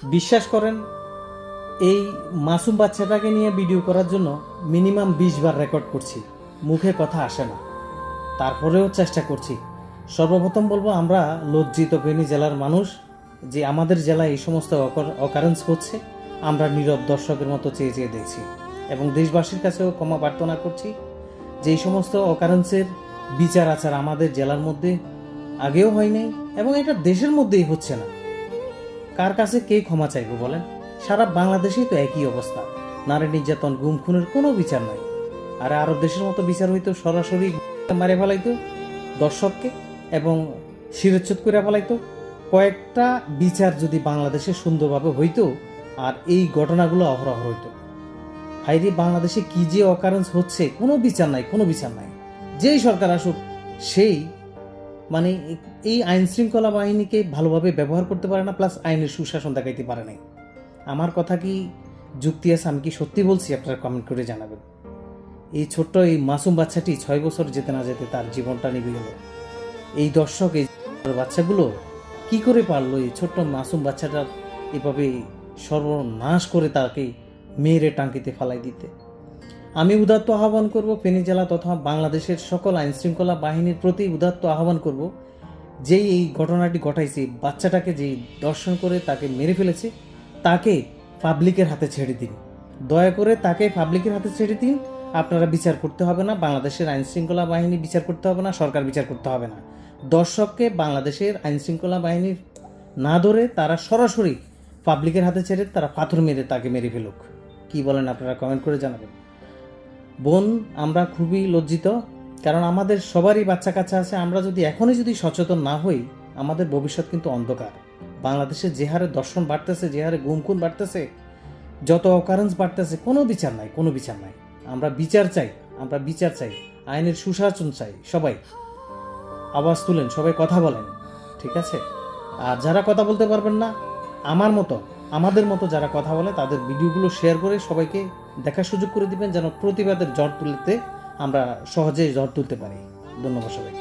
বিশ্বাস করেন, এই মাসুম বাচ্চাটাকে নিয়ে ভিডিও করার জন্য মিনিমাম 20 বার রেকর্ড করছি, মুখে কথা আসে না, তারপরেও চেষ্টা করছি। সর্বপ্রথম বলবো, আমরা লজ্জিত ফেনী জেলার মানুষ যে আমাদের জেলায় এই সমস্ত অকারেন্স হচ্ছে, আমরা নীরব দর্শকের মতো চেয়ে চেয়ে দেখছি এবং দেশবাসীর কাছেও ক্ষমা প্রার্থনা করছি যে এই সমস্ত অকারেন্সের বিচার আচার আমাদের জেলার মধ্যে আগেও হয় নাই এবং এটা দেশের মধ্যেই হচ্ছে না। কার কাছে কে ক্ষমা চাইবো বলেন? সারা বাংলাদেশেই তো একই অবস্থা, নারী নির্যাতন, গুম খুনের কোনো বিচার নাই। আর আরব দেশের মতো বিচার হইতো সরাসরি মারে ফেলাইতো দর্শককে এবং শিরচ্ছেদ করে ফেলাইতো। কয়েকটা বিচার যদি বাংলাদেশে সুন্দরভাবে হইতো আর এই ঘটনাগুলো অহরহ হইতো। হাইরে, বাংলাদেশে কি যে অকারেন্স হচ্ছে, কোনো বিচার নাই, কোনো বিচার নাই। যেই সরকার আসুক সেই মানে এই আইন শৃঙ্খলা বাহিনীকে ভালোভাবে ব্যবহার করতে পারে না, প্লাস আইনের সুশাসন দেখাইতে পারে নাই। আমার কথা কি যুক্তি আছে? আমি কি সত্যি বলছি? আপনারা কমেন্ট করে জানাবেন। এই ছোট্ট এই মাসুম বাচ্চাটি 6 বছর যেতে না যেতে তার জীবনটা নিভে গেল। এই দর্শক, এই বাচ্চাগুলো কি করে পারলো এই ছোট্ট মাসুম বাচ্চাটার এভাবে সর্বনাশ করে তাকে মেরে টাঙ্কিতে ফালাই দিতে? আমি উদাত্ত আহ্বান করব ফেনী জেলা তথা বাংলাদেশের সকল আইনশৃঙ্খলা বাহিনীর প্রতি উদাত্ত আহ্বান করব, যেই এই ঘটনাটি ঘটাইছে, বাচ্চাটাকে যেই দর্শন করে তাকে মেরে ফেলেছে, তাকে পাবলিকের হাতে ছেড়ে দিন। দয়া করে তাকে পাবলিকের হাতে ছেড়ে দিন। আপনারা বিচার করতে হবে না, বাংলাদেশের আইনশৃঙ্খলা বাহিনী বিচার করতে হবে না, সরকার বিচার করতে হবে না। দর্শককে বাংলাদেশের আইনশৃঙ্খলা বাহিনীর না ধরে তারা সরাসরি পাবলিকের হাতে ছেড়ে তারা পাথর মেরে তাকে মেরে ফেলুক। কি বলেন আপনারা? কমেন্ট করে জানাবেন। বোন, আমরা খুবই লজ্জিত, কারণ আমাদের সবারই বাচ্চা কাচ্চা আছে। আমরা যদি এখনই যদি সচেতন না হই, আমাদের ভবিষ্যৎ কিন্তু অন্ধকার। বাংলাদেশে যে হারে দর্শন বাড়তেছে, যে হারে গুম খুন বাড়তেছে, যত অকারেন্স বাড়তেছে, কোনো বিচার নাই, কোনো বিচার নাই। আমরা বিচার চাই, আমরা বিচার চাই, আইনের সুশাসন চাই। সবাই আওয়াজ তুলেন, সবাই কথা বলেন, ঠিক আছে? আর যারা কথা বলতে পারবেন না, আমার মতো, আমাদের মতো যারা কথা বলে, তাদের ভিডিওগুলো শেয়ার করে সবাইকে দেখার সুযোগ করে দিবেন, যেন প্রতিবাদের ঝড় তুলতে আমরা সহজেই ঝড় তুলতে পারি। ধন্যবাদ সবাই।